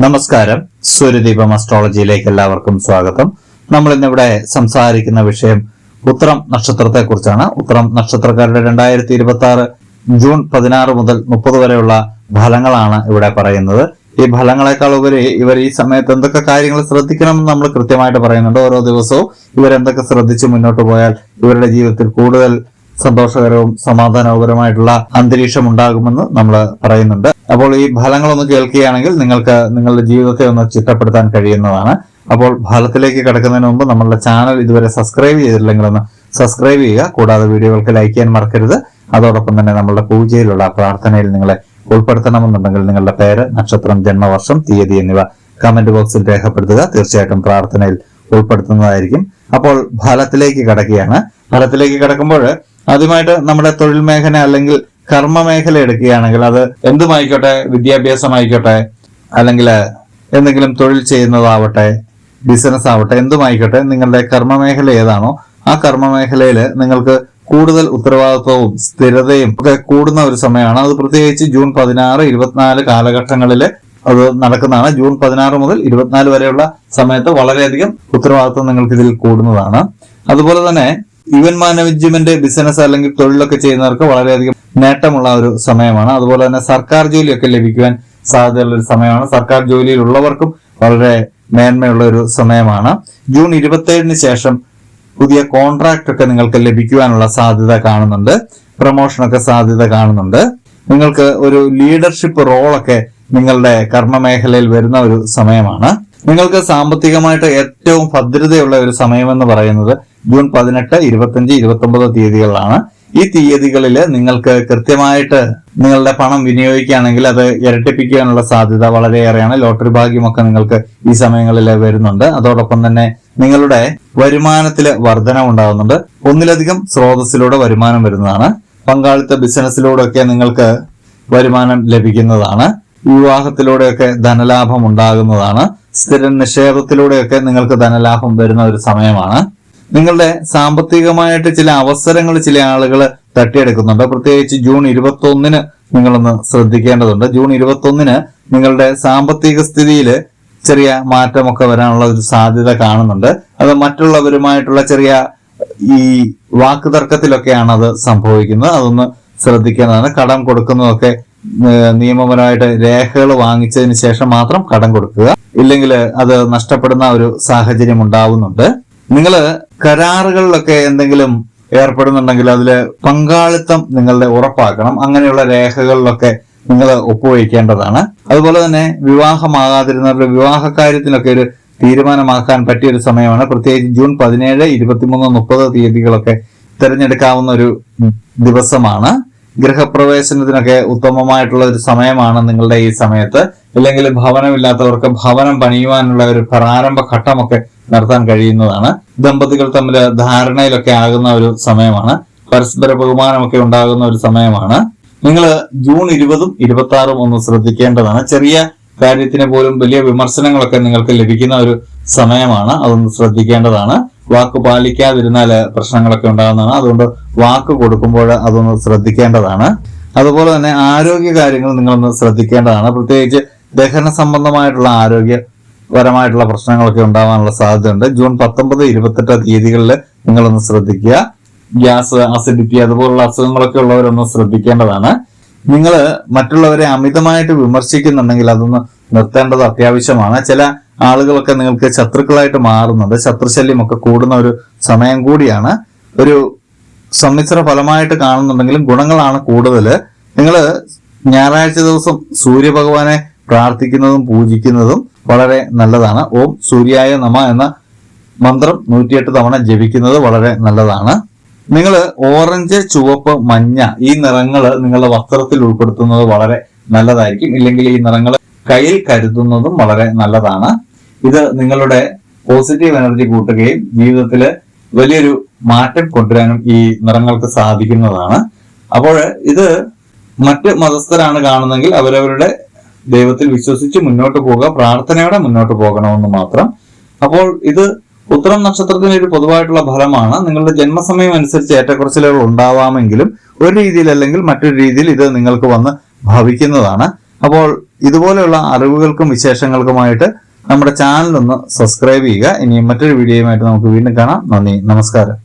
നമസ്കാരം. സൂര്യദീപം അസ്ട്രോളജിയിലേക്ക് എല്ലാവർക്കും സ്വാഗതം. നമ്മൾ ഇന്നിവിടെ സംസാരിക്കുന്ന വിഷയം ഉത്രം നക്ഷത്രത്തെ കുറിച്ചാണ്. ഉത്രം നക്ഷത്രക്കാരുടെ 2026 ജൂൺ 16 മുതൽ 30 വരെയുള്ള ഫലങ്ങളാണ് ഇവിടെ പറയുന്നത്. ഈ ഫലങ്ങളെക്കാൾ ഉപരി ഇവർ ഈ സമയത്ത് എന്തൊക്കെ കാര്യങ്ങൾ ശ്രദ്ധിക്കണമെന്ന് നമ്മൾ കൃത്യമായിട്ട് പറയുന്നുണ്ട്. ഓരോ ദിവസവും ഇവരെന്തൊക്കെ ശ്രദ്ധിച്ച് മുന്നോട്ട് പോയാൽ ഇവരുടെ ജീവിതത്തിൽ കൂടുതൽ സന്തോഷകരവും സമാധാനപരമായിട്ടുള്ള അന്തരീക്ഷം ഉണ്ടാകുമെന്ന് നമ്മൾ പറയുന്നുണ്ട്. അപ്പോൾ ഈ ഫലങ്ങളൊന്ന് കേൾക്കുകയാണെങ്കിൽ നിങ്ങൾക്ക് നിങ്ങളുടെ ജീവിതത്തെ ഒന്ന് ചിട്ടപ്പെടുത്താൻ കഴിയുന്നതാണ്. അപ്പോൾ ഫലത്തിലേക്ക് കിടക്കുന്നതിന് മുമ്പ് നമ്മളുടെ ചാനൽ ഇതുവരെ സബ്സ്ക്രൈബ് ചെയ്തിട്ടില്ലെങ്കിൽ ഒന്ന് സബ്സ്ക്രൈബ് ചെയ്യുക. കൂടാതെ വീഡിയോകൾക്ക് ലൈക്ക് ചെയ്യാൻ മറക്കരുത്. അതോടൊപ്പം തന്നെ നമ്മളുടെ പൂജയിലുള്ള പ്രാർത്ഥനയിൽ നിങ്ങളെ ഉൾപ്പെടുത്തണമെന്നുണ്ടെങ്കിൽ നിങ്ങളുടെ പേര്, നക്ഷത്രം, ജന്മവർഷം, തീയതി എന്നിവ കമന്റ് ബോക്സിൽ രേഖപ്പെടുത്തുക. തീർച്ചയായിട്ടും പ്രാർത്ഥനയിൽ ഉൾപ്പെടുത്തുന്നതായിരിക്കും. അപ്പോൾ ഫലത്തിലേക്ക് കിടക്കുകയാണ്. ഫലത്തിലേക്ക് കിടക്കുമ്പോൾ ആദ്യമായിട്ട് നമ്മുടെ തൊഴിൽ മേഖല അല്ലെങ്കിൽ കർമ്മ മേഖല എടുക്കുകയാണെങ്കിൽ അത് എന്തുമായിക്കോട്ടെ, വിദ്യാഭ്യാസമായിക്കോട്ടെ, അല്ലെങ്കിൽ എന്തെങ്കിലും തൊഴിൽ ചെയ്യുന്നതാവട്ടെ, ബിസിനസ് ആവട്ടെ, എന്തുമായിക്കോട്ടെ, നിങ്ങളുടെ കർമ്മ മേഖല ഏതാണോ ആ കർമ്മ മേഖലയിൽ നിങ്ങൾക്ക് കൂടുതൽ ഉത്തരവാദിത്വവും സ്ഥിരതയും ഒക്കെ കൂടുന്ന ഒരു സമയമാണ്. അത് പ്രത്യേകിച്ച് ജൂൺ 16, 24 കാലഘട്ടങ്ങളിൽ അത് നടക്കുന്നതാണ്. ജൂൺ 16 മുതൽ 24 വരെയുള്ള സമയത്ത് വളരെയധികം ഉത്തരവാദിത്വം നിങ്ങൾക്ക് ഇതിൽ കൂടുന്നതാണ്. അതുപോലെ തന്നെ ഇവന്റ് മാനേജ്മെന്റ്, ബിസിനസ് അല്ലെങ്കിൽ തൊഴിലൊക്കെ ചെയ്യുന്നവർക്ക് വളരെയധികം നേട്ടമുള്ള ഒരു സമയമാണ്. അതുപോലെ തന്നെ സർക്കാർ ജോലിയൊക്കെ ലഭിക്കുവാൻ സാധ്യതയുള്ള ഒരു സമയമാണ്. സർക്കാർ ജോലിയിലുള്ളവർക്കും വളരെ മേന്മയുള്ള ഒരു സമയമാണ്. ജൂൺ 27 ശേഷം പുതിയ കോൺട്രാക്ട് ഒക്കെ നിങ്ങൾക്ക് ലഭിക്കുവാനുള്ള സാധ്യത കാണുന്നുണ്ട്. പ്രൊമോഷനൊക്കെ സാധ്യത കാണുന്നുണ്ട്. നിങ്ങൾക്ക് ഒരു ലീഡർഷിപ്പ് റോളൊക്കെ നിങ്ങളുടെ കർമ്മ മേഖലയിൽ വരുന്ന ഒരു സമയമാണ്. നിങ്ങൾക്ക് സാമ്പത്തികമായിട്ട് ഏറ്റവും ഭദ്രതയുള്ള ഒരു സമയമെന്ന് പറയുന്നത് ജൂൺ 18, 25, 29 തീയതികളിലാണ്. ഈ തീയതികളിൽ നിങ്ങൾക്ക് കൃത്യമായിട്ട് നിങ്ങളുടെ പണം വിനിയോഗിക്കുകയാണെങ്കിൽ അത് ഇരട്ടിപ്പിക്കാനുള്ള സാധ്യത വളരെയേറെയാണ്. ലോട്ടറി ഭാഗ്യമൊക്കെ നിങ്ങൾക്ക് ഈ സമയങ്ങളിൽ വരുന്നുണ്ട്. അതോടൊപ്പം തന്നെ നിങ്ങളുടെ വരുമാനത്തില് വർധനവുണ്ടാകുന്നുണ്ട്. ഒന്നിലധികം സ്രോതസ്സിലൂടെ വരുമാനം വരുന്നതാണ്. പങ്കാളിത്ത ബിസിനസ്സിലൂടെയൊക്കെ നിങ്ങൾക്ക് വരുമാനം ലഭിക്കുന്നതാണ്. വിവാഹത്തിലൂടെയൊക്കെ ധനലാഭം ഉണ്ടാകുന്നതാണ്. സ്ഥിര നിക്ഷേപത്തിലൂടെയൊക്കെ നിങ്ങൾക്ക് ധനലാഭം വരുന്ന ഒരു സമയമാണ്. നിങ്ങളുടെ സാമ്പത്തികമായിട്ട് ചില അവസരങ്ങൾ ചില ആളുകൾ തട്ടിയെടുക്കുന്നുണ്ട്. പ്രത്യേകിച്ച് ജൂൺ 21 നിങ്ങളൊന്ന് ശ്രദ്ധിക്കേണ്ടതുണ്ട്. ജൂൺ 21 നിങ്ങളുടെ സാമ്പത്തിക സ്ഥിതിയിൽ ചെറിയ മാറ്റമൊക്കെ വരാനുള്ള ഒരു സാധ്യത കാണുന്നുണ്ട്. അത് മറ്റുള്ളവരുമായിട്ടുള്ള ചെറിയ ഈ വാക്കുതർക്കത്തിലൊക്കെയാണ് അത് സംഭവിക്കുന്നത്. അതൊന്ന് ശ്രദ്ധിക്കേണ്ടതാണ്. കടം കൊടുക്കുന്നതൊക്കെ നിയമപരമായിട്ട് രേഖകൾ വാങ്ങിച്ചതിന് ശേഷം മാത്രം കടം കൊടുക്കുക. ഇല്ലെങ്കിൽ അത് നഷ്ടപ്പെടുന്ന ഒരു സാഹചര്യം ഉണ്ടാവുന്നുണ്ട്. നിങ്ങൾ കരാറുകളിലൊക്കെ എന്തെങ്കിലും ഏർപ്പെടുന്നുണ്ടെങ്കിൽ അതിൽ പങ്കാളിത്തം നിങ്ങളുടെ ഉറപ്പാക്കണം. അങ്ങനെയുള്ള രേഖകളിലൊക്കെ നിങ്ങൾ ഒപ്പുവയ്ക്കേണ്ടതാണ്. അതുപോലെ തന്നെ വിവാഹമാകാതിരുന്നവരുടെ വിവാഹ കാര്യത്തിലൊക്കെ ഒരു തീരുമാനമാക്കാൻ പറ്റിയൊരു സമയമാണ്. പ്രത്യേകിച്ച് ജൂൺ 17, 23, 30 തീയതികളൊക്കെ തിരഞ്ഞെടുക്കാവുന്ന ഒരു ദിവസമാണ്. ഗൃഹപ്രവേശനത്തിനൊക്കെ ഉത്തമമായിട്ടുള്ള ഒരു സമയമാണ് നിങ്ങളുടെ ഈ സമയത്ത്. ഇല്ലെങ്കിൽ ഭവനമില്ലാത്തവർക്ക് ഭവനം പണിയുവാനുള്ള ഒരു പ്രാരംഭ ഘട്ടമൊക്കെ നടത്താൻ കഴിയുന്നതാണ്. ദമ്പതികൾ തമ്മിൽ ധാരണയിലൊക്കെ ആകുന്ന ഒരു സമയമാണ്. പരസ്പര ബഹുമാനമൊക്കെ ഉണ്ടാകുന്ന ഒരു സമയമാണ്. നിങ്ങൾ ജൂൺ 20, 26 ഒന്ന് ശ്രദ്ധിക്കേണ്ടതാണ്. ചെറിയ കാര്യത്തിന് പോലും വലിയ വിമർശനങ്ങളൊക്കെ നിങ്ങൾക്ക് ലഭിക്കുന്ന ഒരു സമയമാണ്. അതൊന്ന് ശ്രദ്ധിക്കേണ്ടതാണ്. വാക്ക് പാലിക്കാതിരുന്നാൽ പ്രശ്നങ്ങളൊക്കെ ഉണ്ടാകുന്നതാണ്. അതുകൊണ്ട് വാക്ക് കൊടുക്കുമ്പോൾ അതൊന്ന് ശ്രദ്ധിക്കേണ്ടതാണ്. അതുപോലെ തന്നെ ആരോഗ്യ കാര്യങ്ങൾ നിങ്ങളൊന്ന് ശ്രദ്ധിക്കേണ്ടതാണ്. പ്രത്യേകിച്ച് ദഹന സംബന്ധമായിട്ടുള്ള ആരോഗ്യപരമായിട്ടുള്ള പ്രശ്നങ്ങളൊക്കെ ഉണ്ടാകാനുള്ള സാധ്യതയുണ്ട്. ജൂൺ 19, 28 തീയതികളിൽ നിങ്ങളൊന്ന് ശ്രദ്ധിക്കുക. ഗ്യാസ്, അസിഡിറ്റി അതുപോലുള്ള അസുഖങ്ങളൊക്കെ ഉള്ളവരൊന്ന് ശ്രദ്ധിക്കേണ്ടതാണ്. നിങ്ങൾ മറ്റുള്ളവരെ അമിതമായിട്ട് വിമർശിക്കുന്നുണ്ടെങ്കിൽ അതൊന്ന് നിർത്തേണ്ടത് അത്യാവശ്യമാണ്. ചില ആളുകളൊക്കെ നിങ്ങൾക്ക് ശത്രുക്കളായിട്ട് മാറുന്നുണ്ട്. ശത്രുശല്യമൊക്കെ കൂടുന്ന ഒരു സമയം കൂടിയാണ്. ഒരു സമ്മിശ്ര ഫലമായിട്ട് കാണുന്നുണ്ടെങ്കിലും ഗുണങ്ങളാണ് കൂടുതൽ. നിങ്ങൾ ഞായറാഴ്ച ദിവസം സൂര്യഭഗവാനെ പ്രാർത്ഥിക്കുന്നതും പൂജിക്കുന്നതും വളരെ നല്ലതാണ്. ഓം സൂര്യായ നമ എന്ന മന്ത്രം 108 തവണ ജപിക്കുന്നത് വളരെ നല്ലതാണ്. നിങ്ങൾ ഓറഞ്ച്, ചുവപ്പ്, മഞ്ഞ ഈ നിറങ്ങൾ നിങ്ങളുടെ വസ്ത്രത്തിൽ ഉൾപ്പെടുത്തുന്നത് വളരെ നല്ലതായിരിക്കും. ഇല്ലെങ്കിൽ ഈ നിറങ്ങൾ കയ്യിൽ കരുതുന്നതും വളരെ നല്ലതാണ്. ഇത് നിങ്ങളുടെ പോസിറ്റീവ് എനർജി കൂട്ടുകയും ജീവിതത്തിൽ വലിയൊരു മാറ്റം കൊണ്ടുവരാനും ഈ നിറങ്ങൾക്ക് സാധിക്കുന്നതാണ്. അപ്പോൾ ഇത് മറ്റ് മതസ്ഥരാണ് കാണുന്നെങ്കിൽ അവരവരുടെ ദൈവത്തിൽ വിശ്വസിച്ച് മുന്നോട്ട് പോകുക, പ്രാർത്ഥനയോടെ മുന്നോട്ട് പോകണമെന്ന് മാത്രം. അപ്പോൾ ഇത് ഉത്തരം നക്ഷത്രത്തിന് ഒരു പൊതുവായിട്ടുള്ള ഫലമാണ്. നിങ്ങളുടെ ജന്മസമയം അനുസരിച്ച് ഏറ്റക്കുറച്ചിലുകൾ ഉണ്ടാവാമെങ്കിലും ഒരു രീതിയിൽ അല്ലെങ്കിൽ മറ്റൊരു രീതിയിൽ ഇത് നിങ്ങൾക്ക് വന്ന് ഭവിക്കുന്നതാണ്. അപ്പോൾ ഇതുപോലെയുള്ള അറിവുകൾക്കും വിശേഷങ്ങൾക്കുമായിട്ട് നമ്മുടെ ചാനൽ ഒന്ന് സബ്സ്ക്രൈബ് ചെയ്യുക. ഇനി മറ്റൊരു വീഡിയോയുമായിട്ട് നമുക്ക് വീണ്ടും കാണാം. നന്ദി, നമസ്കാരം.